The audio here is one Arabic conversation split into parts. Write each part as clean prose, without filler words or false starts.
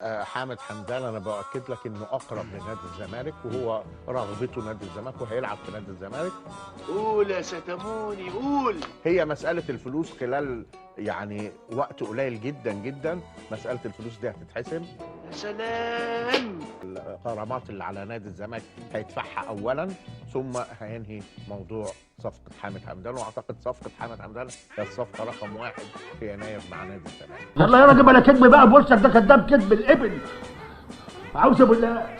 حامد حمدان انا باكد لك انه اقرب لنادي الزمالك، وهو رغبته نادي الزمالك وهيلعب في نادي الزمالك. قول يا ستموني قول. هي مساله الفلوس خلال يعني وقت قليل جدا جدا، مساله الفلوس دي هتتحسم. يا سلام. الغرامات اللي على نادي الزمالك هيدفعها اولا، ثم هينهي موضوع صفقه حامد حمدان. واعتقد صفقه حامد حمدان هي الصفقه رقم 1 في يناير مع نادي الزمالك. يلا يا راجل بلا كذب بقى بوشك، ده كذاب كذب الابن. عاوز بالله.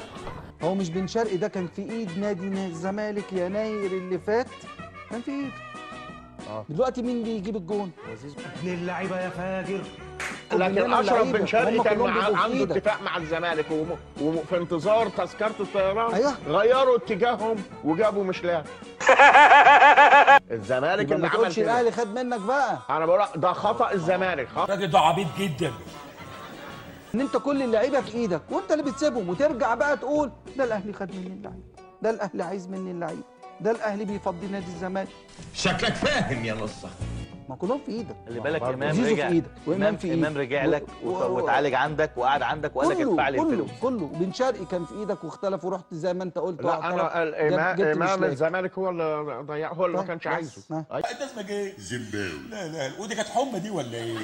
هو مش بن شرقي ده كان في ايد نادي الزمالك يناير اللي فات؟ كان في ايده. دلوقتي مين بيجيب الجون؟ ابن اللعيبه يا فاجر. لكن اشرف بن شرقي هم كان كلهم بيبقوا في عنده إيدك. اتفاق مع الزمالك وفي انتظار تذكره الطيران. أيوة. غيروا اتجاههم وجابوا مش لاعب. الزمالك يبقى اللي ما عمل تقولش كده. الاهلي خد منك بقى. انا بقول لك ده خطا الزمالك. الراجل ده عبيط جدا. ان انت كل اللعيبه في ايدك وانت اللي بتسيبهم، وترجع بقى تقول ده الاهلي خد مني اللعيب، ده الاهلي عايز مني اللعيب، ده الاهلي بيفضي نادي الزمالك. شكلك فاهم يا نصة. ما كلهم في ايدك. خلي بالك برضه امام زيزو رجع. في ايدك وامام في ايدك. امام رجع لك واتعالج عندك وقعد عندك وقال لك ادفع لي الفلوس. كله بن شرقي كان في ايدك واختلف ورحت زي ما انت قلت. لا انا جبت مش امام لاقي. الزمالك هو اللي ضيع، هو اللي ما طيب، كانش بس. عايزه. انت اسمك ايه؟ زمباوي. لا ودي كانت حمى دي ولا ايه؟